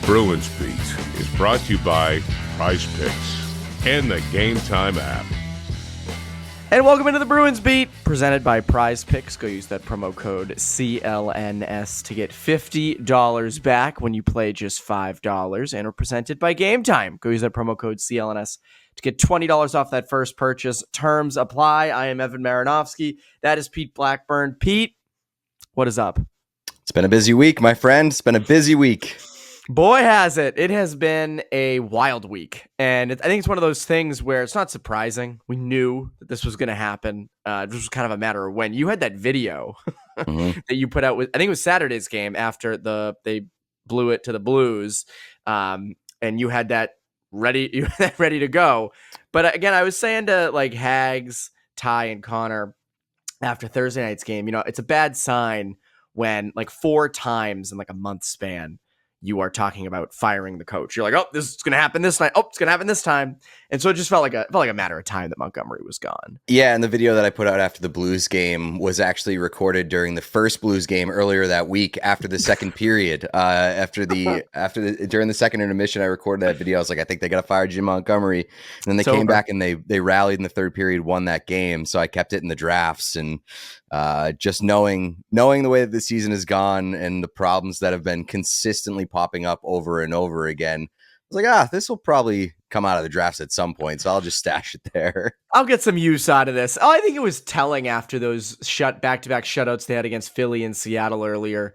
Bruins Beat is brought to you by Prize Picks and the Game Time app. And welcome into the Bruins Beat, presented by Prize Picks. Go use that promo code CLNS to get $50 back when you play just $5. And we're presented by Game Time. Go use that promo code CLNS to get $20 off that first purchase. Terms apply. I am Evan Marinofsky. That is Pete Blackburn. Pete, what is up? It's been a busy week, my friend. It's been a busy week. Boy, has it. It has been a wild week. And I think it's one of those things where it's not surprising. We knew that this was going to happen. This was kind of a matter of when. You had that video that you put out with, I think it was Saturday's game after they blew it to the Blues. And you had that ready to go. But again, I was saying to like Haggs, Ty, and Connor after Thursday night's game, it's a bad sign when like 4 times in like a month span, you are talking about firing the coach. You're like, oh, this is going to happen this night. Oh, it's going to happen this time. And so it just felt like a matter of time that Montgomery was gone. Yeah, and the video that I put out after the Blues game was actually recorded during the first Blues game earlier that week after the second period. During the second intermission, I recorded that video. I was like, I think they got to fire Jim Montgomery. And then they came back and they rallied in the third period, won that game. So I kept it in the drafts, and just knowing the way that the season has gone and the problems that have been consistently popping up over and over again, I was like, this will probably come out of the drafts at some point, so I'll just stash it there. I'll get some use out of this. I think it was telling after those back-to-back shutouts they had against Philly and Seattle earlier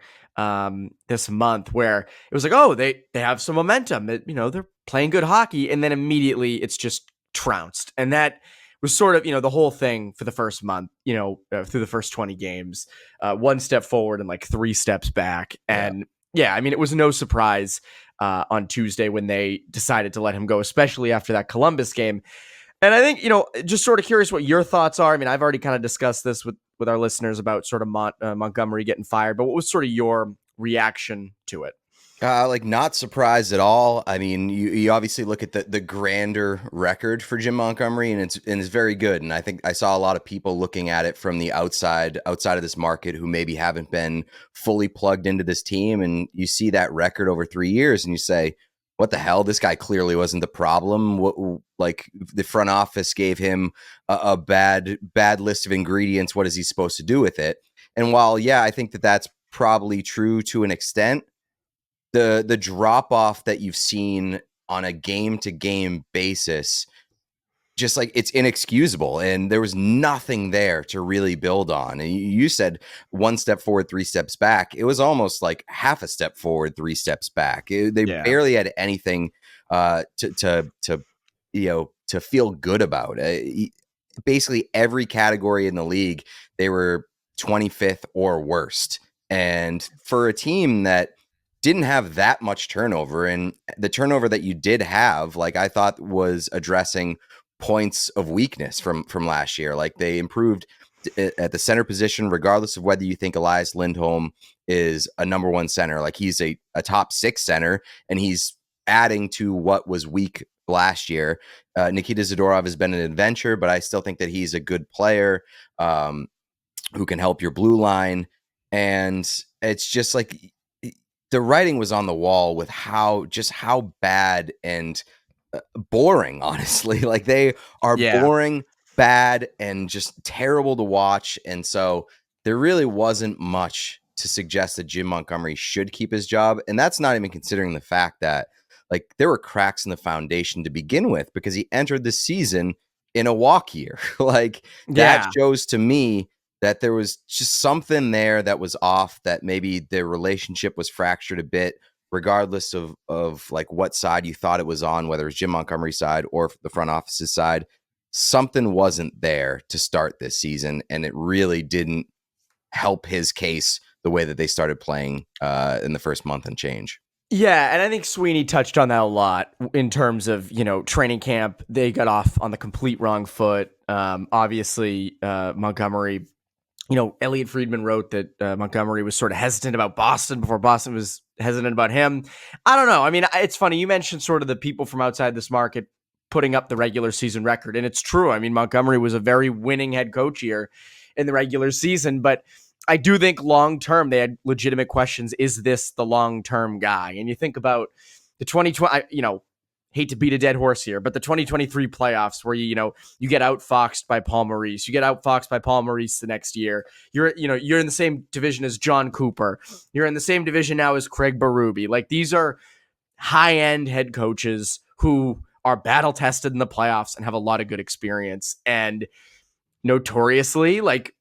this month, where it was like, they have some momentum. They're playing good hockey, and then immediately it's just trounced. And that was sort of, the whole thing for the first month, through the first 20 games, 1 step forward and like 3 steps back. And it was no surprise on Tuesday when they decided to let him go, especially after that Columbus game. And I think, just sort of curious what your thoughts are. I mean, I've already kind of discussed this with our listeners about sort of Montgomery getting fired, but what was sort of your reaction to it? Not surprised at all. I mean, you obviously look at the grander record for Jim Montgomery, and it's very good. And I think I saw a lot of people looking at it from the outside of this market who maybe haven't been fully plugged into this team. And you see that record over 3 years, and you say, what the hell? This guy clearly wasn't the problem. Like the front office gave him a bad list of ingredients. What is he supposed to do with it? And while, I think that's probably true to an extent, the drop off that you've seen on a game to game basis, just like it's inexcusable, and there was nothing there to really build on. And you said 1 step forward, 3 steps back. It was almost like half a step forward, 3 steps back. They barely had anything to feel good about. Basically every category in the league, they were 25th or worst. And for a team that didn't have that much turnover, and the turnover that you did have, like I thought was addressing points of weakness from last year. Like they improved at the center position, regardless of whether you think Elias Lindholm is a number 1 center. Like he's a top 6 center, and he's adding to what was weak last year. Nikita Zadorov has been an adventure, but I still think that he's a good player who can help your blue line. And it's just like the writing was on the wall with how bad and boring, honestly. Like they are boring, bad, and just terrible to watch. And so there really wasn't much to suggest that Jim Montgomery should keep his job. And that's not even considering the fact that like there were cracks in the foundation to begin with, because he entered the season in a walk year. That shows to me that there was just something there that was off, that maybe their relationship was fractured a bit, regardless of like what side you thought it was on, whether it's Jim Montgomery's side or the front office's side. Something wasn't there to start this season, and it really didn't help his case the way that they started playing in the first month and change. Yeah, and I think Sweeney touched on that a lot in terms of, training camp. They got off on the complete wrong foot. Obviously, Montgomery, Elliot Friedman wrote that Montgomery was sort of hesitant about Boston before Boston was hesitant about him. I don't know. I mean, it's funny. You mentioned sort of the people from outside this market putting up the regular season record, and it's true. I mean, Montgomery was a very winning head coach here in the regular season, but I do think long-term they had legitimate questions. Is this the long-term guy? And you think about the 2020, hate to beat a dead horse here, but the 2023 playoffs where you get outfoxed by Paul Maurice, you get outfoxed by Paul Maurice the next year. You're in the same division as John Cooper. You're in the same division now as Craig Berube. Like, these are high-end head coaches who are battle tested in the playoffs and have a lot of good experience. And notoriously, like,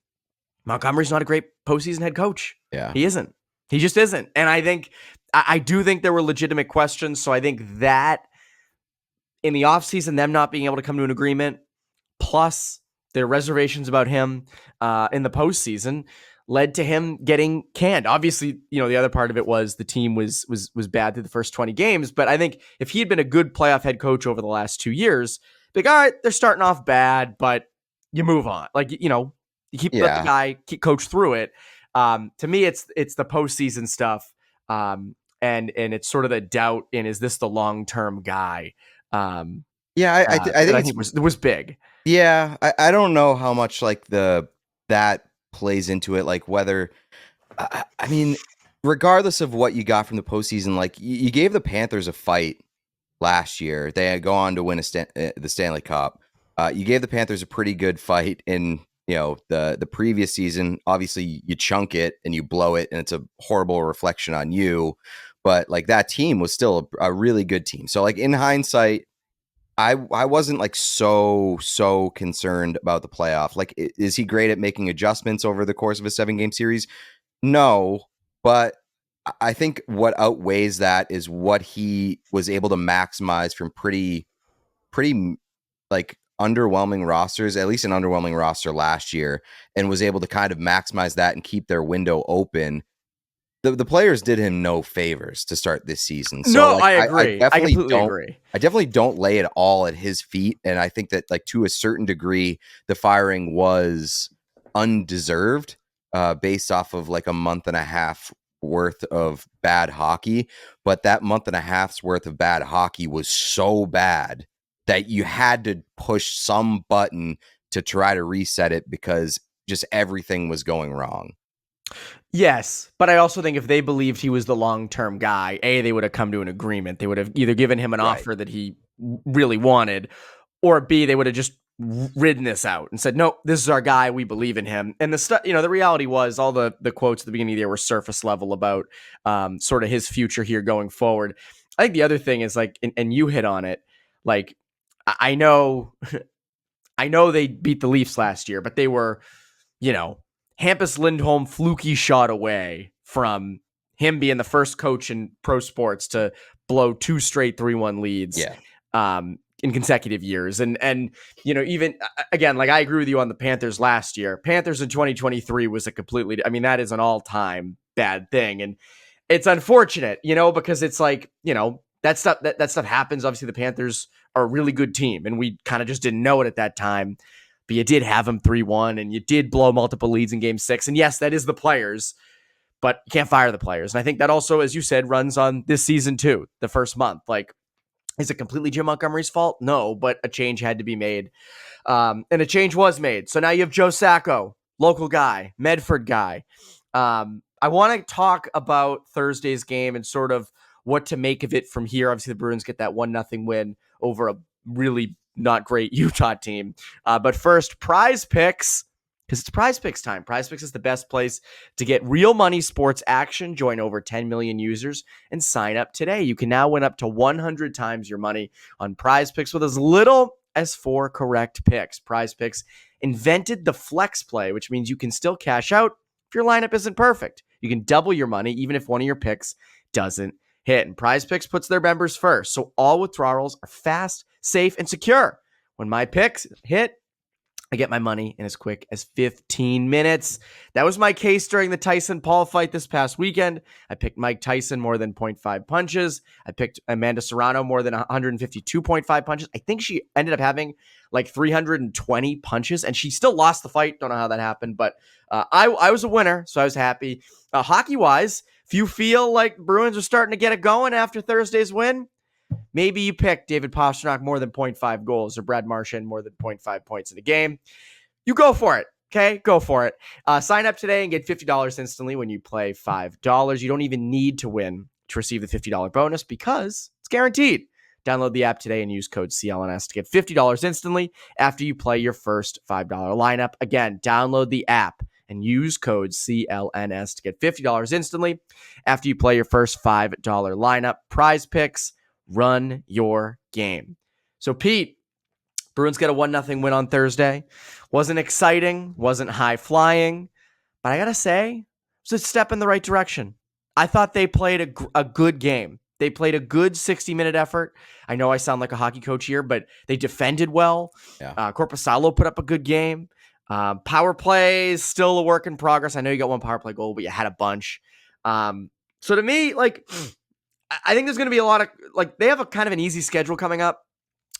Montgomery's not a great postseason head coach. Yeah, he isn't. He just isn't. And I do think there were legitimate questions. So I think that in the offseason, them not being able to come to an agreement, plus their reservations about him in the postseason, led to him getting canned. Obviously, the other part of it was the team was bad through the first 20 games. But I think if he had been a good playoff head coach over the last 2 years, like, all right, they're starting off bad, but you move on. Like, you keep let the guy keep coach through it. To me, it's the postseason stuff, and it's sort of the doubt in, is this the long-term guy? I think it was big. Yeah, I don't know how much like that plays into it. Like, whether I mean, regardless of what you got from the postseason, like, you gave the Panthers a fight last year. They had gone on to win the Stanley Cup. You gave the Panthers a pretty good fight in the previous season. Obviously, you chunk it and you blow it, and it's a horrible reflection on you. But like, that team was still a really good team. So like, in hindsight, I wasn't like so concerned about the playoff. Like, is he great at making adjustments over the course of a 7-game series? No, but I think what outweighs that is what he was able to maximize from pretty like underwhelming rosters, at least an underwhelming roster last year, and was able to kind of maximize that and keep their window open. The players did him no favors to start this season. So, no, like, I agree. I completely agree. I definitely don't lay it all at his feet. And I think that, like, to a certain degree, the firing was undeserved based off of like a month and a half worth of bad hockey. But that month and a half's worth of bad hockey was so bad that you had to push some button to try to reset it, because just everything was going wrong. Yes, but I also think if they believed he was the long-term guy, they would have come to an agreement. They would have either given him an offer that he really wanted, or B, they would have just ridden this out and said, no, this is our guy. We believe in him. And the reality was, all the quotes at the beginning of the year were surface level about sort of his future here going forward. I think the other thing is, like, and you hit on it, like, I know they beat the Leafs last year, but they were, Hampus Lindholm fluky shot away from him being the first coach in pro sports to blow 2 straight 3-1 leads in consecutive years. And even again, like, I agree with you on the Panthers last year. Panthers in 2023 was a completely, that is an all-time bad thing. And it's unfortunate, because it's like, that stuff happens. Obviously, the Panthers are a really good team, and we kind of just didn't know it at that time. But you did have them 3-1, and you did blow multiple leads in Game 6. And yes, that is the players, but you can't fire the players. And I think that also, as you said, runs on this season too, the first month. Like, is it completely Jim Montgomery's fault? No, but a change had to be made. And a change was made. So now you have Joe Sacco, local guy, Medford guy. I want to talk about Thursday's game and sort of what to make of it from here. Obviously, the Bruins get that 1-0 win over a really not great Utah team. But first, Prize Picks, because it's Prize Picks time. Prize Picks is the best place to get real money sports action. Join over 10 million users and sign up today. You can now win up to 100 times your money on Prize Picks with as little as 4 correct picks. Prize Picks invented the flex play, which means you can still cash out if your lineup isn't perfect. You can double your money even if one of your picks doesn't hit. And Prize Picks puts their members first, so all withdrawals are fast, safe, and secure. When my picks hit, I get my money in as quick as 15 minutes. That was my case during the Tyson-Paul fight this past weekend. I picked Mike Tyson more than 0.5 punches. I picked Amanda Serrano more than 152.5 punches. I think she ended up having like 320 punches, and she still lost the fight. Don't know how that happened, but I was a winner, so I was happy. Hockey-wise, if you feel like Bruins are starting to get it going after Thursday's win, maybe you pick David Pastrnak more than 0.5 goals or Brad Marchand more than 0.5 points in a game. You go for it. Okay, go for it. Sign up today and get $50 instantly when you play $5. You don't even need to win to receive the $50 bonus because it's guaranteed. Download the app today and use code CLNS to get $50 instantly after you play your first $5 lineup. Again, download the app and use code CLNS to get $50 instantly after you play your first $5 lineup. Prize Picks, run your game. So, Pete, Bruins get a 1-0 win on Thursday. Wasn't exciting, wasn't high-flying, but I got to say, it was a step in the right direction. I thought they played a good game. They played a good 60-minute effort. I know I sound like a hockey coach here, but they defended well. Yeah. Korpisalo put up a good game. Power play is still a work in progress. I know you got one power play goal, but you had a bunch. So to me, like, I think there's going to be a lot of, like, they have a kind of an easy schedule coming up,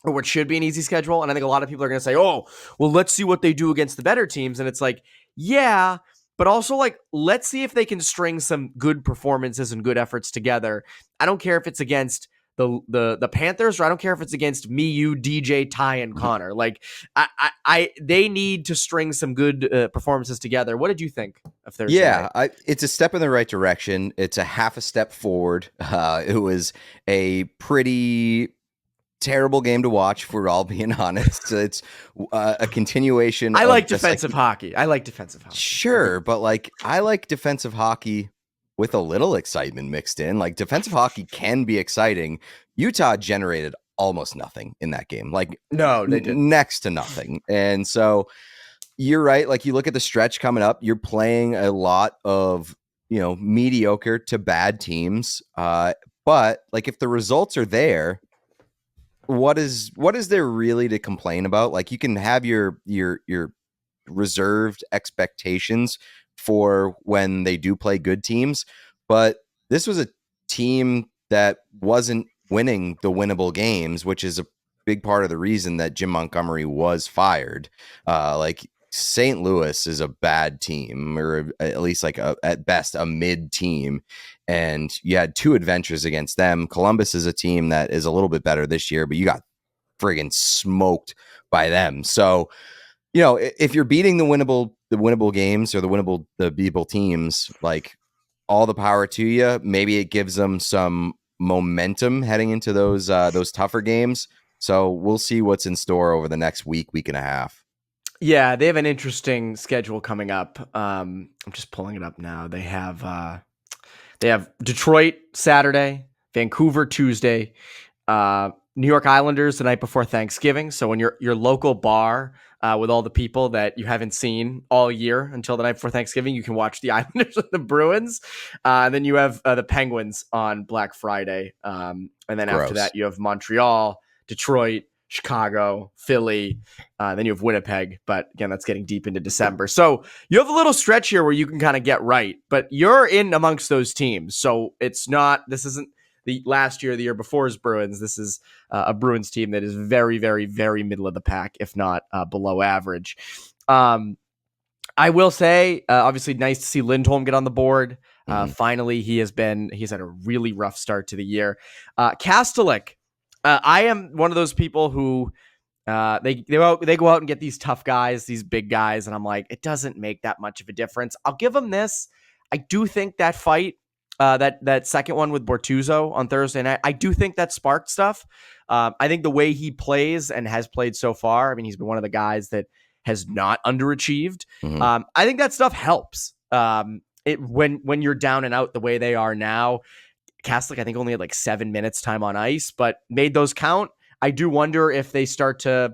or what should be an easy schedule. And I think a lot of people are going to say, oh, well, let's see what they do against the better teams. And it's like, yeah, but also, like, let's see if they can string some good performances and good efforts together. I don't care if it's against the Panthers, or I don't care if it's against me, you, DJ, Ty, and Connor. Like, they need to string some good performances together. What did you think of Thursday? Yeah, it's a step in the right direction. It's a half a step forward. It was a pretty terrible game to watch, if we're all being honest. It's a continuation. I like defensive hockey. Sure, but like, I like defensive hockey with a little excitement mixed in. Like, defensive hockey can be exciting. Utah generated almost nothing in that game. Like, no, they didn't. Next to nothing. And so you're right. Like, you look at the stretch coming up, you're playing a lot of, mediocre to bad teams. But like, if the results are there, what is there really to complain about? Like, you can have your reserved expectations for when they do play good teams, but this was a team that wasn't winning the winnable games, which is a big part of the reason that Jim Montgomery was fired. Like, St. Louis is a bad team, or at least like at best a mid team, and you had 2 adventures against them. Columbus is a team that is a little bit better this year, but you got friggin' smoked by them. So, if you're beating the winnable games, or the beatable teams, like, all the power to you. Maybe it gives them some momentum heading into those tougher games. So we'll see what's in store over the next week and a half. Yeah, they have an interesting schedule coming up. I'm just pulling it up now. They have Detroit Saturday, Vancouver Tuesday, New York Islanders the night before Thanksgiving. So when your local bar with all the people that you haven't seen all year until the night before Thanksgiving, you can watch the Islanders and the Bruins. And then you have the Penguins on Black Friday. And then after that, you have Montreal, Detroit, Chicago, Philly, then you have Winnipeg. But again, that's getting deep into December. So you have a little stretch here where you can kind of get right, but you're in amongst those teams. So this isn't the last year, the year before's Bruins. This is a Bruins team that is very, very, very middle of the pack, if not below average. I will say, obviously, nice to see Lindholm get on the board. Finally, he's had a really rough start to the year. Kastelik, I am one of those people who they go out and get these tough guys, these big guys, and I'm like, it doesn't make that much of a difference. I'll give him this. I do think that fight, that second one with Bortuzzo on Thursday night, I do think that sparked stuff. I think the way he plays and has played so far, I mean, he's been one of the guys that has not underachieved. I think that stuff helps. When you're down and out the way they are now, Kastelik, I think, only had like 7 minutes time on ice, but made those count. I do wonder if they start to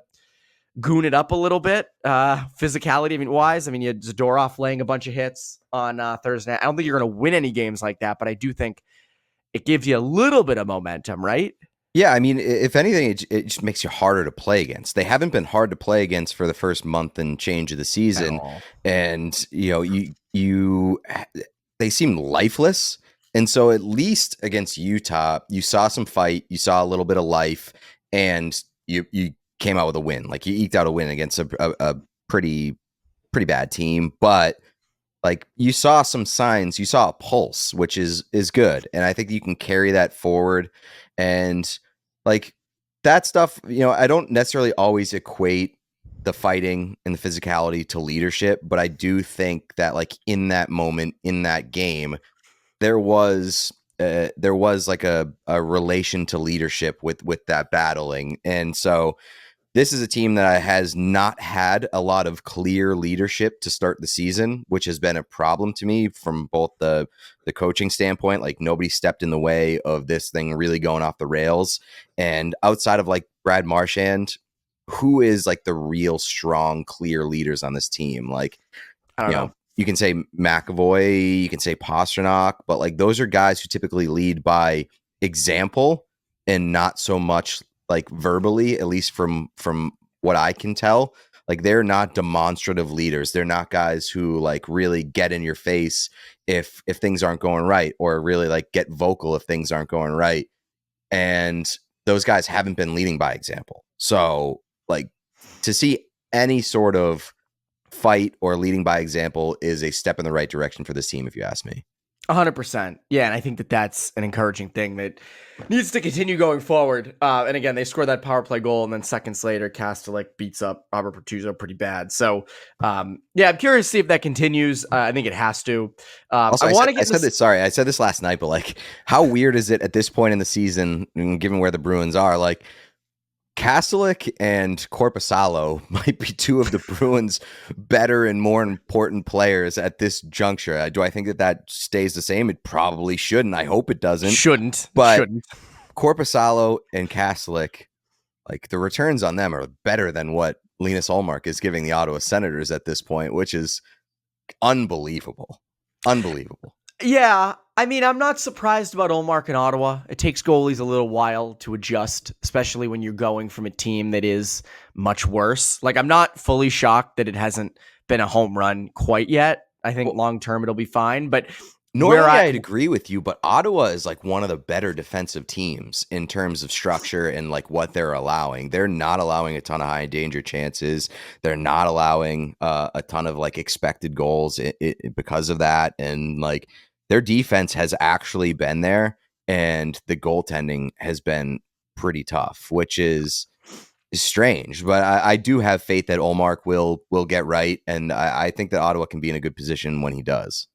goon it up a little bit, physicality wise. I mean, you had Zadorov laying a bunch of hits on Thursday night. I don't think you're going to win any games like that, but I do think it gives you a little bit of momentum, right? Yeah, I mean, if anything, it just makes you harder to play against. They haven't been hard to play against for the first month and change of the season, and they seem lifeless. And so at least against Utah, you saw some fight, you saw a little bit of life, and you came out with a win. Like, you eked out a win against a pretty bad team, but like, you saw some signs, you saw a pulse, which is good. And I think you can carry that forward. And like, that stuff, I don't necessarily always equate the fighting and the physicality to leadership, but I do think that, like, in that moment, in that game, there was there was like a relation to leadership with that battling. And so this is a team that has not had a lot of clear leadership to start the season, which has been a problem to me from both the coaching standpoint. Like, nobody stepped in the way of this thing really going off the rails. And outside of like Brad Marchand, who is like the real strong, clear leaders on this team? Like, I don't know. You can say McAvoy, you can say Pasternak, but like those are guys who typically lead by example and not so much like verbally, at least from what I can tell. Like, they're not demonstrative leaders. They're not guys who like really get in your face if things aren't going right, or really like get vocal if things aren't going right. And those guys haven't been leading by example. So like, to see any sort of fight or leading by example is a step in the right direction for this team, if you ask me. 100%. Yeah, and I think that that's an encouraging thing that needs to continue going forward. And again, they scored that power play goal, and then seconds later, Castellic beats up Robert Pertuzzo pretty bad. So, yeah, I'm curious to see if that continues. I think it has to. Also, I said this last night, but like, how weird is it at this point in the season, given where the Bruins are, like, Castellic and Korpisalo might be two of the Bruins' better and more important players at this juncture. Do I think that stays the same? It probably shouldn't. I hope it doesn't. But Korpisalo and Castellic, like, the returns on them are better than what Linus Ullmark is giving the Ottawa Senators at this point, which is unbelievable. Unbelievable. Yeah, I mean, I'm not surprised about Ullmark in Ottawa. It takes goalies a little while to adjust, especially when you're going from a team that is much worse. Like, I'm not fully shocked that it hasn't been a home run quite yet. I think long term it'll be fine, but normally I'd agree with you, but Ottawa is like one of the better defensive teams in terms of structure and like what they're allowing. They're not allowing a ton of high danger chances. They're not allowing a ton of like expected goals because of that. And like, their defense has actually been there, and the goaltending has been pretty tough, which is strange. But I do have faith that Ullmark will get right, and I think that Ottawa can be in a good position when he does.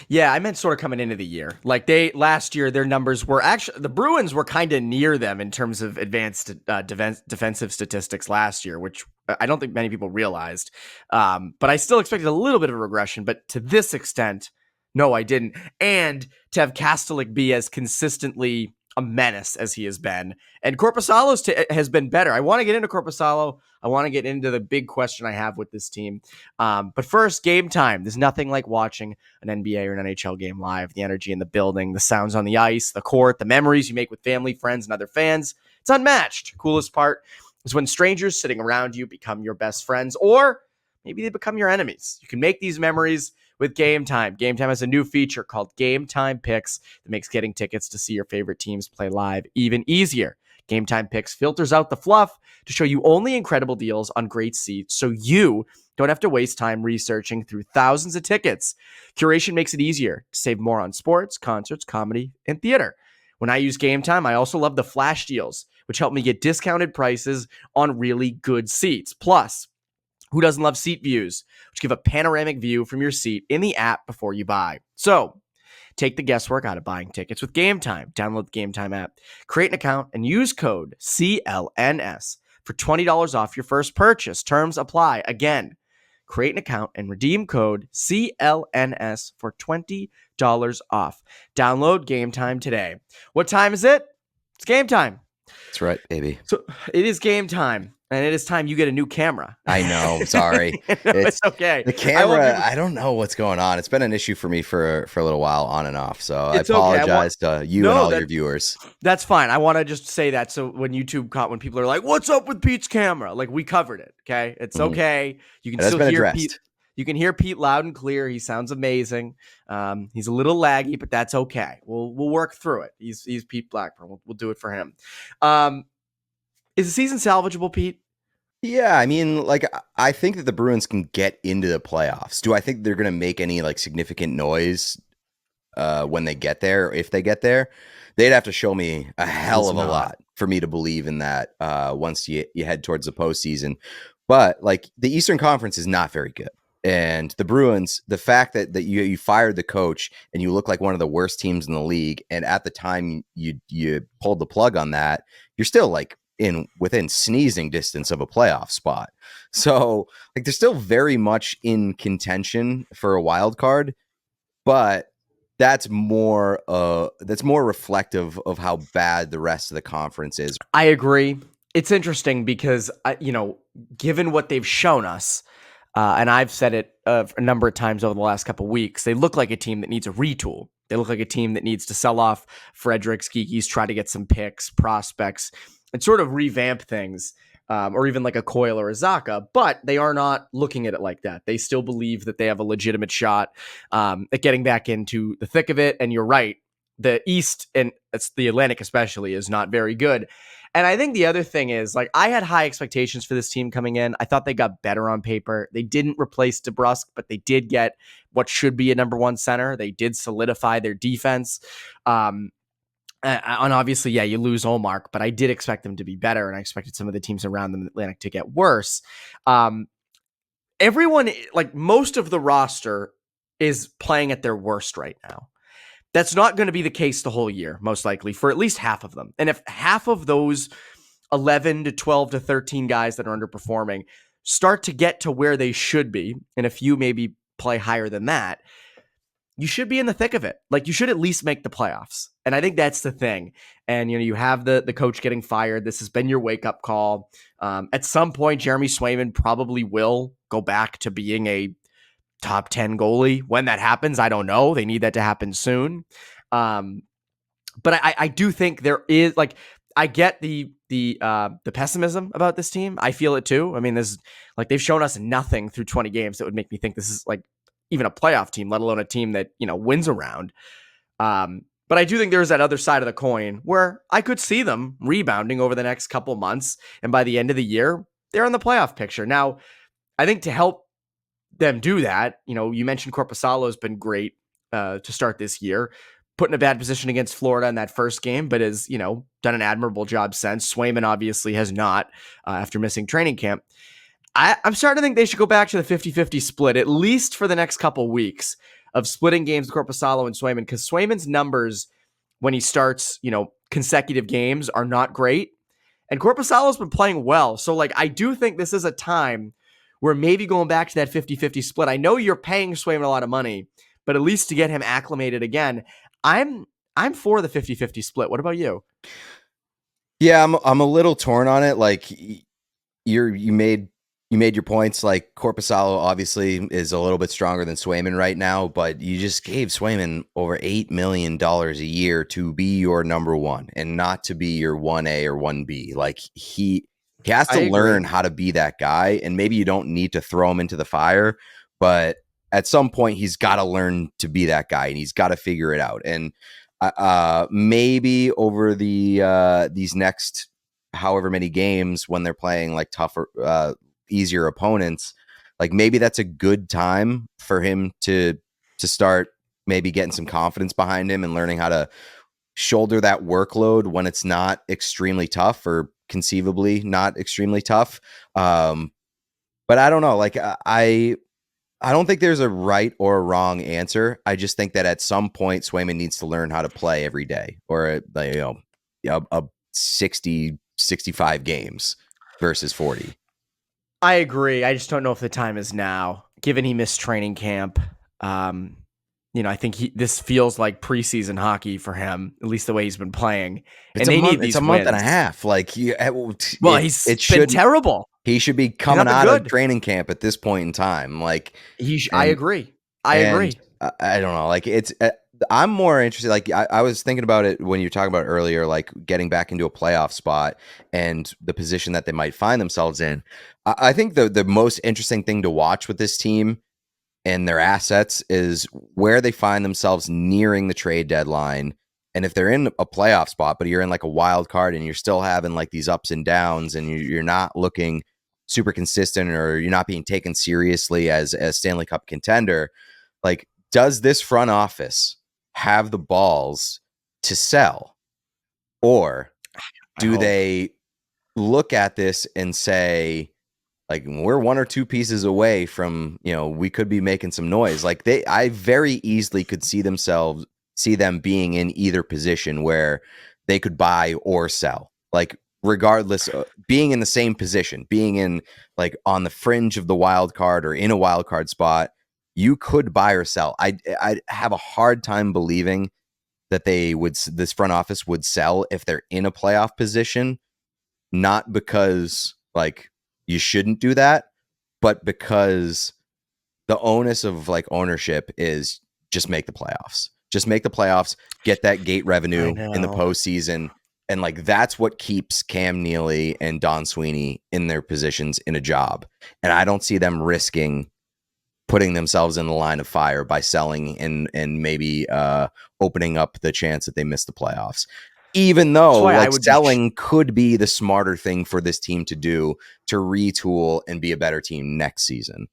Yeah, I meant sort of coming into the year. Like, last year, their numbers were actually, the Bruins were kind of near them in terms of advanced defensive statistics last year, which I don't think many people realized. But I still expected a little bit of a regression, but to this extent, no, I didn't. And to have Castellic be as consistently a menace as he has been. And Korpisalo has been better. I want to get into Korpisalo. I want to get into the big question I have with this team. But first, game time. There's nothing like watching an NBA or an NHL game live. The energy in the building, the sounds on the ice, the court, the memories you make with family, friends, and other fans. It's unmatched. Coolest part is when strangers sitting around you become your best friends, or maybe they become your enemies. You can make these memories with Game Time. Game Time has a new feature called Game Time Picks that makes getting tickets to see your favorite teams play live even easier. Game Time Picks filters out the fluff to show you only incredible deals on great seats, so you don't have to waste time researching through thousands of tickets. Curation makes it easier to save more on sports, concerts, comedy, and theater. When I use Game Time, I also love the flash deals, which help me get discounted prices on really good seats. Plus, who doesn't love seat views, which give a panoramic view from your seat in the app before you buy? So, take the guesswork out of buying tickets with Game Time. Download the Game Time app, create an account, and use code CLNS for $20 off your first purchase. Terms apply. Again, create an account and redeem code CLNS for $20 off. Download Game Time today. What time is it? It's game time. That's right, baby. So it is game time. And it is time you get a new camera. I know. Sorry. It's okay. The camera, I don't know what's going on. It's been an issue for me for a little while, on and off. So I apologize to you and all your viewers. That's fine. I want to just say that. So when when people are like, what's up with Pete's camera? Like, we covered it. Okay. It's okay. You can still hear Pete. You can hear Pete loud and clear. He sounds amazing. He's a little laggy, but that's okay. We'll work through it. He's Pete Blackburn. We'll do it for him. Is the season salvageable, Pete? Yeah, I mean, like, I think that the Bruins can get into the playoffs. Do I think they're going to make any like significant noise when they get there? If they get there, they'd have to show me a hell of a lot for me to believe in that once you head towards the postseason. But like, the Eastern Conference is not very good. And the Bruins, the fact that you fired the coach and you look like one of the worst teams in the league, and at the time you pulled the plug on that, you're still like within sneezing distance of a playoff spot. So like they're still very much in contention for a wild card, but that's more reflective of how bad the rest of the conference is. I agree. It's interesting because given what they've shown us. And I've said it a number of times over the last couple of weeks. They look like a team that needs a retool. They look like a team that needs to sell off Fredericks, Geekies, try to get some picks, prospects, and sort of revamp things, or even like a Coyle or a Zaka. But they are not looking at it like that. They still believe that they have a legitimate shot at getting back into the thick of it. And you're right. The East, and it's the Atlantic especially, is not very good. And I think the other thing is, like, I had high expectations for this team coming in. I thought they got better on paper. They didn't replace DeBrusk, but they did get what should be a number one center. They did solidify their defense. And obviously, yeah, you lose Olmark, but I did expect them to be better, and I expected some of the teams around them in the Atlantic to get worse. Everyone, like most of the roster, is playing at their worst right now. That's not going to be the case the whole year, most likely, for at least half of them. And if half of those 11 to 12 to 13 guys that are underperforming start to get to where they should be, and a few maybe play higher than that, you should be in the thick of it. Like, you should at least make the playoffs. And I think that's the thing. And, you have the coach getting fired. This has been your wake-up call. At some point, Jeremy Swayman probably will go back to being a top 10 goalie. When that happens, I don't know. They need that to happen soon. But I do think there is, like, I get the pessimism about this team. I feel it too. I mean, they've shown us nothing through 20 games that would make me think this is like even a playoff team, let alone a team that, wins around. But I do think there's that other side of the coin where I could see them rebounding over the next couple months. And by the end of the year, they're in the playoff picture. Now, I think to help them do that, you mentioned Korpisalo has been great to start this year, put in a bad position against Florida in that first game, but has, done an admirable job since. Swayman obviously has not after missing training camp. I'm starting to think they should go back to the 50-50 split, at least for the next couple weeks, of splitting games with Korpisalo and Swayman, because Swayman's numbers when he starts, consecutive games are not great. And Korpisalo's been playing well. So, like, I do think this is a time where maybe going back to that 50-50 split. I know you're paying Swayman a lot of money, but at least to get him acclimated again, I'm for the 50-50 split. What about you? Yeah, I'm a little torn on it. Like, you made your points. Like, Korpisalo obviously is a little bit stronger than Swayman right now, but you just gave Swayman over $8 million a year to be your number one and not to be your 1A or 1B. Like, he has to learn how to be that guy, and maybe you don't need to throw him into the fire, but at some point he's got to learn to be that guy, and he's got to figure it out. And maybe over these next however many games when they're playing like tougher, easier opponents, like maybe that's a good time for him to start maybe getting some confidence behind him and learning how to shoulder that workload when it's not extremely tough, or conceivably not extremely tough. But I don't know. Like, I don't think there's a right or a wrong answer. I just think that at some point Swayman needs to learn how to play every day, or a 60, 65 games versus 40. I agree. I just don't know if the time is now, given he missed training camp. I think this feels like preseason hockey for him, at least the way he's been playing. It's a month and a half. Like, he's been terrible. He should be coming out of training camp at this point in time. Like, I agree. I agree. I don't know. Like, I'm more interested. Like, I was thinking about it when you were talking about earlier, like getting back into a playoff spot and the position that they might find themselves in. I think the most interesting thing to watch with this team and their assets is where they find themselves nearing the trade deadline. And if they're in a playoff spot, but you're in like a wild card and you're still having like these ups and downs, and you're not looking super consistent, or you're not being taken seriously as a Stanley Cup contender, like, does this front office have the balls to sell? Or do they look at this and say, like we're 1 or 2 pieces away from, we could be making some noise. Like I very easily could see them being in either position where they could buy or sell. Like regardless of being in the same position, being in like on the fringe of the wild card or in a wild card spot, you could buy or sell. I have a hard time believing that this front office would sell if they're in a playoff position, not because like you shouldn't do that, but because the onus of like ownership is just make the playoffs. Just make the playoffs, get that gate revenue in the postseason. And like that's what keeps Cam Neely and Don Sweeney in their positions in a job. And I don't see them risking putting themselves in the line of fire by selling and maybe opening up the chance that they miss the playoffs. Even though like selling could be the smarter thing for this team to do to retool and be a better team next season.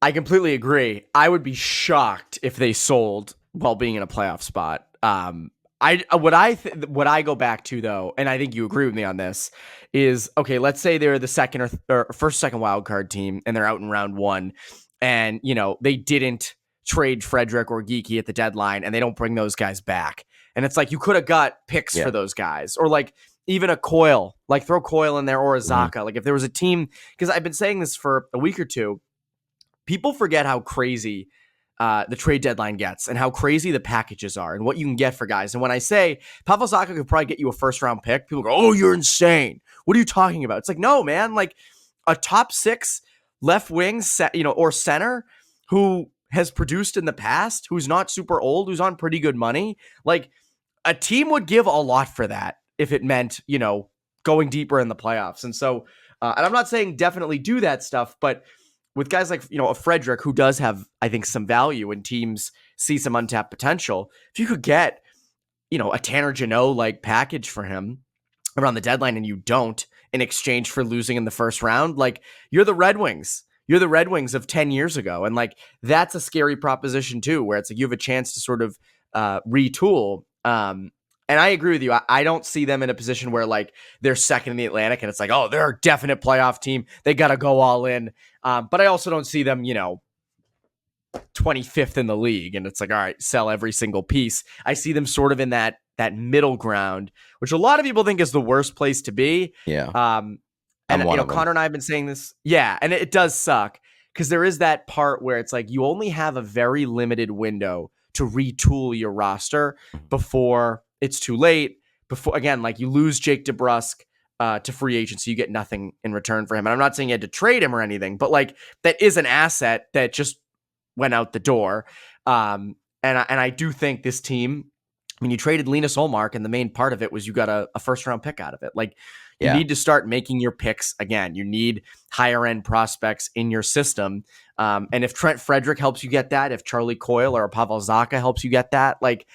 I completely agree. I would be shocked if they sold while being in a playoff spot. What I go back to though, and I think you agree with me on this, is okay. Let's say they're the second or second wild card team, and they're out in round 1, and they didn't trade Frederick or Geeky at the deadline, and they don't bring those guys back. And it's like you could have got picks for those guys, or like even a Coyle, like throw Coyle in there or a Zacha. Mm-hmm. Like if there was a team, because I've been saying this for a week or two, people forget how crazy the trade deadline gets and how crazy the packages are and what you can get for guys. And when I say Pavel Zacha could probably get you a first round pick, people go, "Oh, you're insane. What are you talking about?" It's like, no, man, like a top 6 left wing or center who has produced in the past, who's not super old, who's on pretty good money. Like a team would give a lot for that if it meant, going deeper in the playoffs. And so, and I'm not saying definitely do that stuff, but with guys like, a Frederick, who does have, I think, some value and teams see some untapped potential, if you could get, a Tanner Jeannot like package for him around the deadline and you don't in exchange for losing in the first round, like you're the Red Wings. You're the Red Wings of 10 years ago. And like, that's a scary proposition too, where it's like you have a chance to sort of retool. And I agree with you. I don't see them in a position where like they're second in the Atlantic and it's like, oh, they're a definite playoff team. They got to go all in. But I also don't see them, 25th in the league. And it's like, all right, sell every single piece. I see them sort of in that middle ground, which a lot of people think is the worst place to be. Yeah. And Connor and I have been saying this. Yeah. And it does suck because there is that part where it's like you only have a very limited window to retool your roster before it's too late. Before, again, like you lose Jake DeBrusk to free agency, you get nothing in return for him. And I'm not saying you had to trade him or anything, but like that is an asset that just went out the door. And I do think this team, I mean, you traded Linus Ullmark, and the main part of it was you got a first round pick out of it. Like you need to start making your picks again. You need higher end prospects in your system. And if Trent Frederick helps you get that, if Charlie Coyle or Pavel Zacha helps you get that, like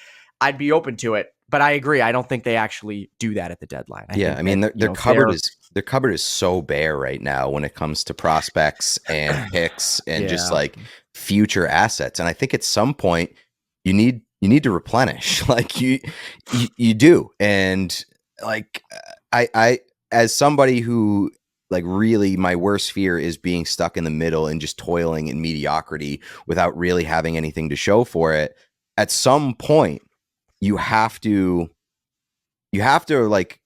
I'd be open to it. But I agree. I don't think they actually do that at the deadline. I mean, their cupboard is so bare right now when it comes to prospects and picks and just like future assets. And I think at some point you need to replenish. Like you do. And like I as somebody who like really my worst fear is being stuck in the middle and just toiling in mediocrity without really having anything to show for it. At some point, you have to like,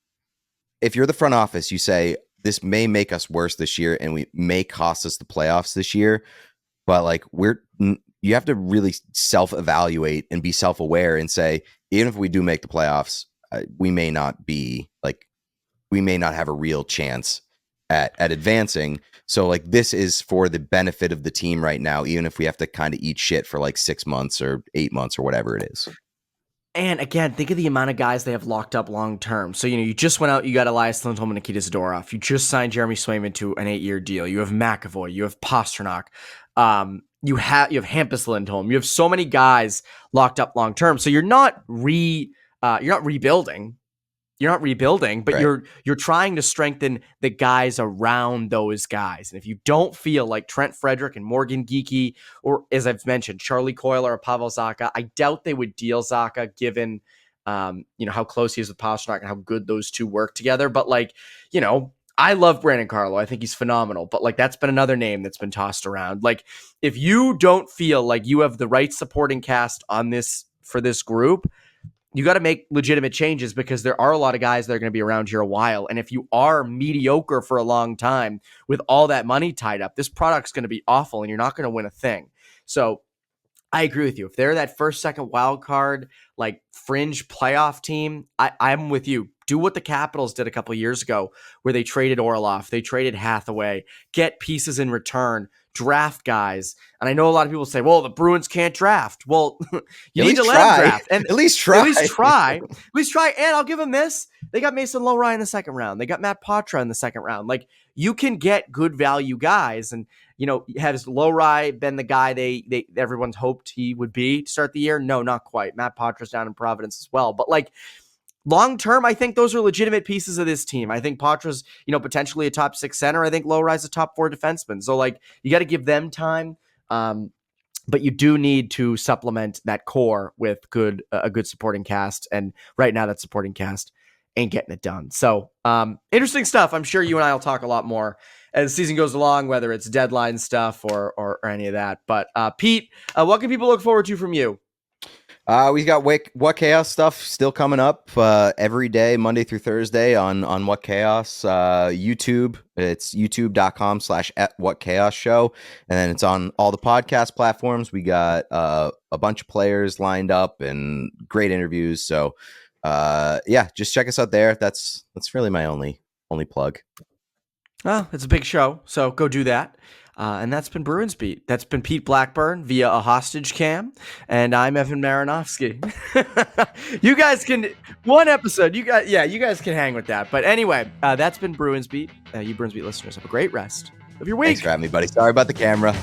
if you're the front office, you say this may make us worse this year and we may cost us the playoffs this year, but like you have to really self-evaluate and be self-aware and say, even if we do make the playoffs, we may not have a real chance at advancing. So like this is for the benefit of the team right now, even if we have to kind of eat shit for like 6 months or 8 months or whatever it is. And again, think of the amount of guys they have locked up long term. So, you just went out, you got Elias Lindholm and Nikita Zadorov. You just signed Jeremy Swayman to an 8-year deal. You have McAvoy, you have Pasternak, you have Hampus Lindholm. You have so many guys locked up long term. So you're not rebuilding. You're not rebuilding, but right. You're trying to strengthen the guys around those guys. And if you don't feel like Trent Frederick and Morgan Geeky, or as I've mentioned, Charlie Coyle or Pavel Zacha, I doubt they would deal Zacha given how close he is with Pasternak and how good those two work together. But like, I love Brandon Carlo. I think he's phenomenal, but like that's been another name that's been tossed around. Like if you don't feel like you have the right supporting cast on this for this group, you got to make legitimate changes because there are a lot of guys that are going to be around here a while. And if you are mediocre for a long time with all that money tied up, this product's going to be awful and you're not going to win a thing. So I agree with you. If they're that first, second wild card, like fringe playoff team, I'm with you. Do what the Capitals did a couple of years ago where they traded Orlov, they traded Hathaway, get pieces in return, draft guys. And I know a lot of people say, well, the Bruins can't draft. Well, you need to let them draft. And at least try. At least try. And I'll give them this. They got Mason Lohrei in the second round. They got Matt Poitras in the second round. Like you can get good value guys. And, you know, has Lohrei been the guy they everyone's hoped he would be to start the year? No, not quite. Matt Poitras down in Providence as well. But like, long term, I think those are legitimate pieces of this team. I think Poitras, you know, potentially a top 6 center. I think Lohrai's a top 4 defenseman. So, like, you got to give them time. But you do need to supplement that core with a good supporting cast. And right now, that supporting cast ain't getting it done. So, interesting stuff. I'm sure you and I will talk a lot more as the season goes along, whether it's deadline stuff or any of that. But Pete, what can people look forward to from you? We've got What Chaos stuff still coming up every day, Monday through Thursday on What Chaos. YouTube, it's youtube.com/@whatchaosshow. And then it's on all the podcast platforms. We got a bunch of players lined up and great interviews. So yeah, just check us out there. That's really my only plug. Well, it's a big show, so go do that. And that's been Bruins Beat. That's been Pete Blackburn via a hostage cam. And I'm Evan Marinofsky. You guys can, one episode, you guys can hang with that. But anyway, that's been Bruins Beat. You Bruins Beat listeners, have a great rest of your week. Thanks for having me, buddy. Sorry about the camera.